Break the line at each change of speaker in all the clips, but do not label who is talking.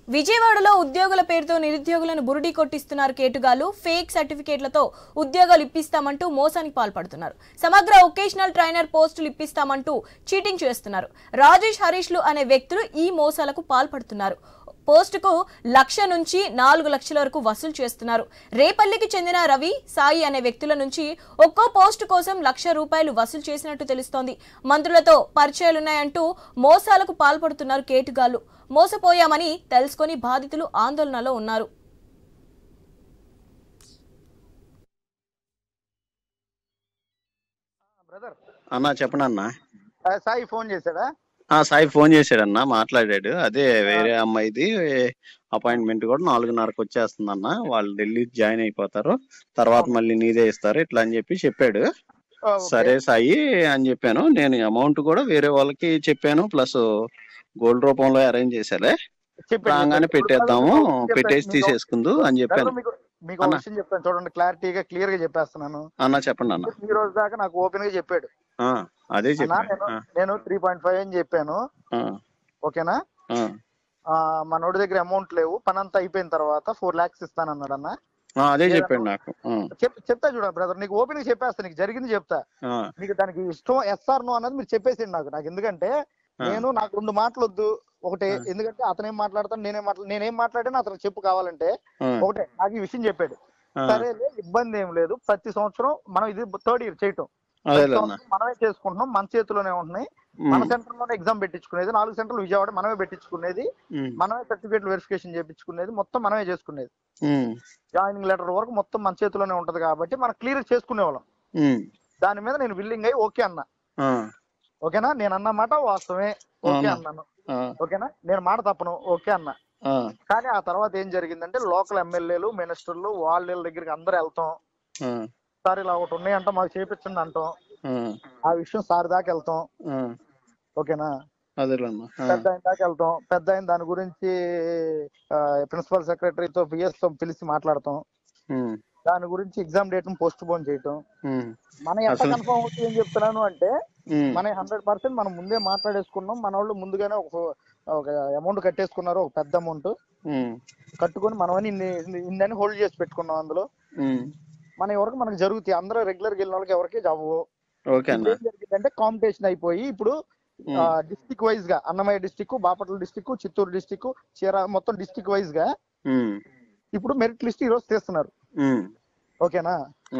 విజయవాడలో ఉద్యోగుల పేరుతో నిరుద్యోగులను బురిడి కొట్టిస్తున్నారు కేటుగాలు. ఫేక్ సర్టిఫికేట్లతో ఉద్యోగాలు ఇప్పిస్తామంటూ మోసానికి పాల్పడుతున్నారు. సమగ్ర వొకేషనల్ ట్రైనర్ పోస్టులు ఇప్పిస్తామంటూ చీటింగ్ చేస్తున్నారు. రాజేష్, హరీష్లు అనే వ్యక్తులు ఈ మోసాలకు పాల్పడుతున్నారు. పోస్టుకు 1,00,000 నుంచి 4 లక్షల వరకు వసూలు చేస్తున్నారు. రేపల్లికి చెందిన రవి, సాయి అనే వ్యక్తుల నుంచి ఒక్కో పోస్టు కోసం ₹1,00,000 వసూలు చేసినట్టు తెలుస్తోంది. మంత్రులతో పరిచయాలున్నాయంటూ మోసాలకు పాల్పడుతున్నారు కేటుగాళ్లు. మోసపోయామని తెలుసుకొని బాధితులు ఆందోళనలో ఉన్నారు.
అన్నా చెప్పండి అన్న.
సాయి ఫోన్ చేశాడా?
సాయి ఫోన్ చేశాడన్నా, మాట్లాడాడు. అదే వేరే అమ్మాయిది అపాయింట్మెంట్ కూడా 4:30కి వచ్చేస్తుంది అన్న. వాళ్ళు ఢిల్లీ జాయిన్ అయిపోతారు, తర్వాత మళ్ళీ నీదే ఇస్తారు ఇట్లా అని చెప్పాడు. సరే సాయి అని చెప్పాను. నేను అమౌంట్ కూడా వేరే వాళ్ళకి చెప్పాను, ప్లస్ గోల్డ్ రూపంలో అరేంజ్ చేశాలే, రాగానే పెట్టేద్దాము, పెట్టేసి తీసేసుకుందు అని చెప్పాను.
మీకు ఒక విషయం చెప్తాను చూడండి, క్లారిటీగా క్లియర్ గా చెప్పేస్తున్నాను
అన్న. చెప్పండి అన్న.
ఈ రోజు దాకా నాకు ఓపెన్ గా చెప్పాడు.
అదే
నేను 3.5 అని చెప్పాను, ఓకేనా. మనోడి దగ్గర అమౌంట్ లేవు, పని అంతా అయిపోయిన తర్వాత 4 lakhs ఇస్తానన్నాడు అన్న.
అదే చెప్పాడు నాకు.
చెప్తా చూడ బ్రదర్, నీకు ఓపెన్ గా చెప్పేస్తా, నీకు జరిగింది చెప్తా. నీకు దానికి ఇష్టం ఎస్ఆర్ నో అన్నది మీరు చెప్పేసింది నాకు ఎందుకంటే నాకు 2 మాటలు వద్దు. ఒకటే, ఎందుకంటే అతనేం మాట్లాడతాను, నేనేం మాట్లాడాను అతను చెప్పు కావాలంటే. ఒకటే, నాకు ఈ విషయం చెప్పాడు. సరే ఇబ్బంది ఏం లేదు, ప్రతి సంవత్సరం మనం ఇది 3rd year చేయటం, మనమే చేసుకుంటున్నాం, మన చేతిలోనే ఉంటున్నాయి. మన సెంటర్ లోనే ఎగ్జామ్ పెట్టించుకునేది, 4 సెంటర్లు విజయవాడ మనమే పెట్టించుకునేది, మనమే సర్టిఫికేట్ వెరిఫికేషన్ చేయించుకునేది, మొత్తం మనమే చేసుకునేది. జాయినింగ్ లెటర్ వరకు మొత్తం మన చేతిలోనే ఉంటది కాబట్టి మనం క్లియర్ చేసుకునే వాళ్ళం. దాని మీద నేను విల్లింగ్ అయ్యి ఓకే అన్నా. ఓకేనా, నేను అన్న మాట వాస్తవమే, ఓకే అన్నాను. ఓకేనా, నేను మాట తప్పను, ఓకే అన్నా. కానీ ఆ తర్వాత ఏం జరిగిందంటే లోకల్ ఎమ్మెల్యేలు, మినిస్టర్లు వాళ్ళ దగ్గరికి అందరు వెళ్తాం. సార్ ఇలా ఒకటి ఉన్నాయంట మాకు చేపించండి అంటాం. ఆ విషయం సార్ దాకా వెళ్తాం, ఓకేనా. పెద్ద ఆయన దాకా వెళ్తాం. పెద్ద ఆయన దాని గురించి ప్రిన్సిపల్ సెక్రటరీతో, పిఎస్ తో పిలిచి మాట్లాడతాం. దాని గురించి ఎగ్జామ్ డేట్ పోస్ట్ పోన్ చేయటం. మనం ఎంత కన్ఫర్మ్ అవుతుంది ఏం చెప్తున్నాను అంటే, మన 100% మనం ముందే మాట్లాడేసుకున్నాం. మన వాళ్ళు ముందుగానే ఒక అమౌంట్ కట్టేసుకున్నారు, ఒక పెద్ద అమౌంట్ కట్టుకొని మనమని ఇన్ని హోల్డ్ చేసి పెట్టుకున్నాం. అందులో మన ఎవరికి మనకు జరుగుతాయి. అందరూ రెగ్యులర్ గా వెళ్ళిన వాళ్ళకి ఎవరికి అవ్వవు. ఏం జరిగిందంటే కాంపిటీషన్ అయిపోయి ఇప్పుడు డిస్ట్రిక్ట్ వైజ్ గా Annamayya district, Bapatla district, Chittoor district, మొత్తం డిస్ట్రిక్ట్ వైజ్ గా ఇప్పుడు మెరిట్ లిస్ట్ ఈ రోజు తీస్తున్నారు, ఓకేనా.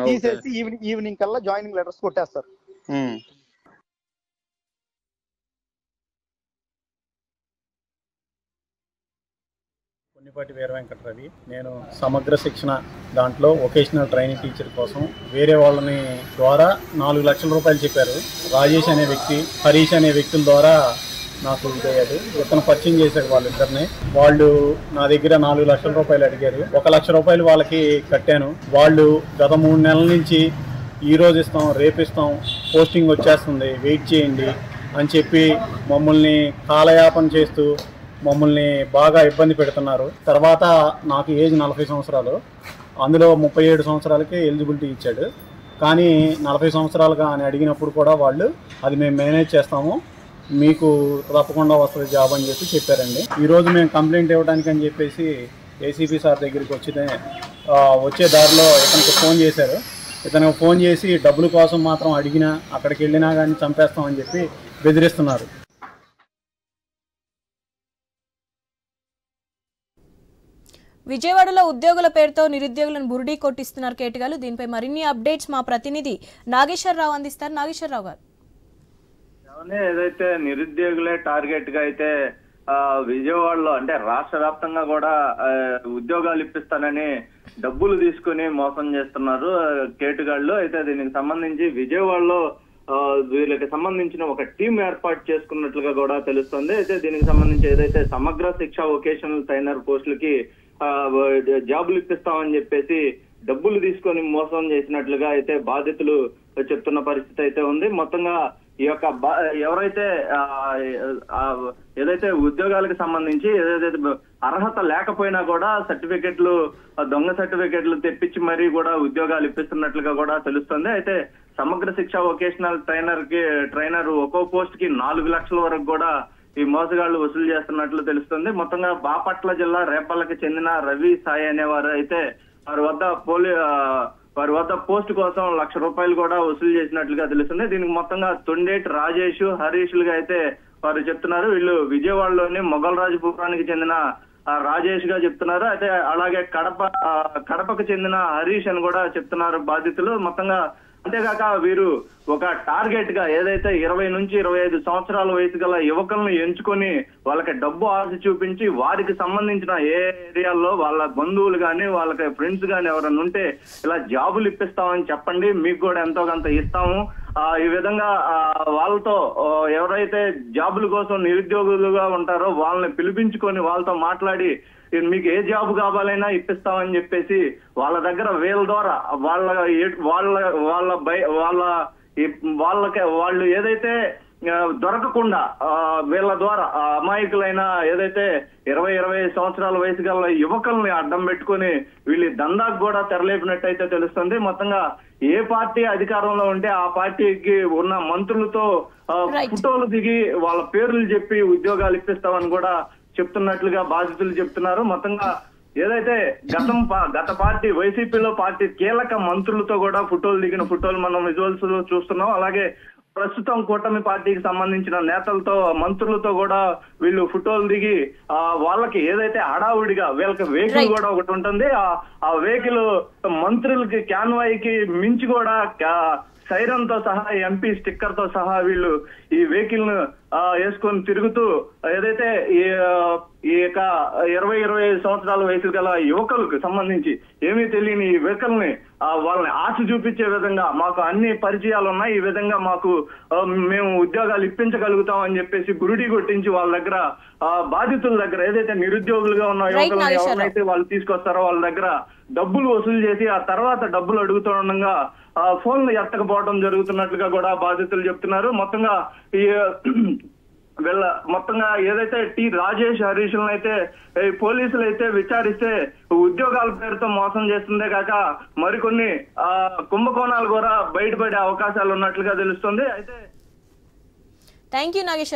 తీసేసి ఈవినింగ్ కల్లా జాయినింగ్ లెటర్స్ కొట్టేస్తారు.
కొన్నిపాటి వీర వెంకటరవి. నేను సమగ్ర శిక్షణ దాంట్లో వొకేషనల్ ట్రైనింగ్ టీచర్ కోసం వేరే వాళ్ళని ద్వారా 4 లక్షల రూపాయలు చెప్పారు. రాజేష్ అనే వ్యక్తి, హరీష్ అనే వ్యక్తుల ద్వారా నాకు ఇదయ్యాడు. ఇతను పరిచయం చేశాడు వాళ్ళిద్దరిని. వాళ్ళు నా దగ్గర 4 లక్షల రూపాయలు అడిగారు. 1 లక్ష రూపాయలు వాళ్ళకి కట్టాను. వాళ్ళు గత 3 నెలల నుంచి ఈ రోజు ఇస్తాం, రేపు ఇస్తాం, పోస్టింగ్ వచ్చేస్తుంది, వెయిట్ చేయండి అని చెప్పి మమ్మల్ని కాలయాపన చేస్తూ మమ్మల్ని బాగా ఇబ్బంది పెడుతున్నారు. తర్వాత నాకు ఏజ్ 40 సంవత్సరాలు, అందులో 37 సంవత్సరాలకి ఎలిజిబిలిటీ ఇచ్చాడు. కానీ 40 సంవత్సరాలుగా అని అడిగినప్పుడు కూడా వాళ్ళు అది మేము మేనేజ్ చేస్తాము, మీకు తప్పకుండా వస్తుంది జాబ్ అని చెప్పారండి. ఈరోజు మేము కంప్లైంట్ ఇవ్వడానికి అని చెప్పేసి ఏసీపీ సార్ దగ్గరికి వచ్చే దారిలో ఇతనికి ఫోన్ చేశారు. ఇతనికి ఫోన్ చేసి డబ్బుల కోసం మాత్రం అడిగినా, అక్కడికి వెళ్ళినా కానీ చంపేస్తామని చెప్పి బెదిరిస్తున్నారు.
విజయవాడలో ఉద్యోగుల పేరుతో నిరుద్యోగులను బురిడి కొట్టిస్తున్నారు కేటుగాలు. దీనిపై మరిన్ని అప్డేట్స్ మా ప్రతినిధి నాగేశ్వరరావు అందిస్తారు. నాగేశ్వరరావు గారు,
ఏదైతే నిరుద్యోగులే టార్గెట్ గా అయితే విజయవాడలో అంటే రాష్ట్ర వ్యాప్తంగా కూడా ఉద్యోగాలు ఇప్పిస్తానని డబ్బులు తీసుకుని మోసం చేస్తున్నారు కేటుగాళ్ళు. అయితే దీనికి సంబంధించి విజయవాడలో వీళ్ళకి సంబంధించిన ఒక టీం ఏర్పాటు చేసుకున్నట్లుగా కూడా తెలుస్తుంది. అయితే దీనికి సంబంధించి ఏదైతే సమగ్ర శిక్ష వొకేషనల్ ట్రైనర్ పోస్టులకి జాబులు ఇప్పిస్తామని చెప్పేసి డబ్బులు తీసుకొని మోసం చేసినట్లుగా అయితే బాధితులు చెప్తున్న పరిస్థితి అయితే ఉంది. మొత్తంగా ఈ యొక్క ఎవరైతే ఏదైతే ఉద్యోగాలకు సంబంధించి ఏదైతే అర్హత లేకపోయినా కూడా సర్టిఫికెట్లు, దొంగ సర్టిఫికెట్లు తెప్పించి మరీ కూడా ఉద్యోగాలు ఇప్పిస్తున్నట్లుగా కూడా తెలుస్తుంది. అయితే సమగ్ర శిక్ష వొకేషనల్ ట్రైనర్ ఒక్కో పోస్ట్ కి 4 లక్షల వరకు కూడా ఈ మోసగాళ్లు వసూలు చేస్తున్నట్లు తెలుస్తుంది. మొత్తంగా బాపట్ల జిల్లా రేపల్లకి చెందిన రవి సాయి అనేవారు అయితే వారి వద్ద పోస్ట్ కోసం ₹1,00,000 కూడా వసూలు చేసినట్లుగా తెలుస్తుంది. దీనికి మొత్తంగా తొండేటి రాజేష్, హరీష్లుగా అయితే వారు చెప్తున్నారు. వీళ్ళు విజయవాడలోని మొగల్రాజపురానికి చెందిన రాజేష్ గా చెప్తున్నారు. అయితే అలాగే కడపకు చెందిన హరీష్ అని కూడా చెప్తున్నారు బాధితులు. మొత్తంగా అంతేకాక వీరు ఒక టార్గెట్ గా ఏదైతే 20 నుంచి 25 సంవత్సరాల వయసు గల యువకులను ఎంచుకొని వాళ్ళకి డబ్బు ఆశ చూపించి వారికి సంబంధించిన ఏ ఏరియాల్లో వాళ్ళ బంధువులు గాని వాళ్ళకి ఫ్రెండ్స్ గాని ఎవరైనా ఉంటే ఇలా జాబులు ఇప్పిస్తామని చెప్పండి, మీకు కూడా ఎంతో కొంత ఇస్తాము. ఈ విధంగా వాళ్ళతో ఎవరైతే జాబుల కోసం నిరుద్యోగులుగా ఉంటారో వాళ్ళని పిలిపించుకొని వాళ్ళతో మాట్లాడి మీకు ఏ జాబ్ కావాలైనా ఇప్పిస్తామని చెప్పేసి వాళ్ళ దగ్గర వీళ్ళ ద్వారా వాళ్ళు ఏదైతే దొరకకుండా వీళ్ళ ద్వారా అమాయకులైన ఏదైతే 20-25 సంవత్సరాల వయసు గల యువకుల్ని అడ్డం పెట్టుకుని వీళ్ళు దందాకు కూడా తెరలేపినట్టయితే తెలుస్తుంది. మొత్తంగా ఏ పార్టీ అధికారంలో ఉంటే ఆ పార్టీకి ఉన్న మంత్రులతో ఫోటోలు దిగి వాళ్ళ పేర్లు చెప్పి ఉద్యోగాలు ఇప్పిస్తామని కూడా చెప్తున్నట్లుగా బాధితులు చెప్తున్నారు. మొత్తంగా ఏదైతే గత పార్టీ వైసీపీలో పార్టీ కీలక మంత్రులతో కూడా ఫోటోలు దిగిన ఫోటోలు మనం విజువల్స్ లో చూస్తున్నాం. అలాగే ప్రస్తుతం కూటమి పార్టీకి సంబంధించిన నేతలతో మంత్రులతో కూడా వీళ్ళు ఫోటోలు దిగి వాళ్ళకి ఏదైతే హడావుడిగా వీళ్ళకి వెహికల్ కూడా ఒకటి ఉంటుంది. ఆ వెహికల్ మంత్రులకి క్యాన్వాయ్కి మించి కూడా సైరన్ తో సహా ఎంపీ స్టిక్కర్ తో సహా వీళ్ళు ఈ వెహికల్ ను వేసుకొని తిరుగుతూ ఏదైతే ఈ యొక్క 20-25 సంవత్సరాల వయసు గల యువకులకు సంబంధించి ఏమీ తెలియని ఈ వెహికల్ ని వాళ్ళని ఆశ చూపించే విధంగా మాకు అన్ని పరిచయాలు ఉన్నాయి, ఈ విధంగా మాకు మేము ఉద్యోగాలు ఇప్పించగలుగుతాం అని చెప్పేసి గురుడి కొట్టించి వాళ్ళ దగ్గర బాధితుల దగ్గర ఏదైతే నిరుద్యోగులుగా ఉన్న యువకులను ఎవరైతే వాళ్ళు తీసుకొస్తారో వాళ్ళ దగ్గర డబ్బులు వసూలు చేసి ఆ తర్వాత డబ్బులు అడుగుతుండగా ఫోన్లు ఎత్తకపోవడం జరుగుతున్నట్లుగా కూడా బాధితులు చెప్తున్నారు. మొత్తంగా మొత్తంగా ఏదైతే రాజేష్ హరీష్లను అయితే పోలీసులు అయితే విచారిస్తే ఉద్యోగాల పేరుతో మోసం చేస్తుందే కాక మరికొన్ని కుంభకోణాలు కూడా బయటపడే అవకాశాలు ఉన్నట్లుగా తెలుస్తుంది. అయితే
థ్యాంక్ యూ నాగేశ్వర్.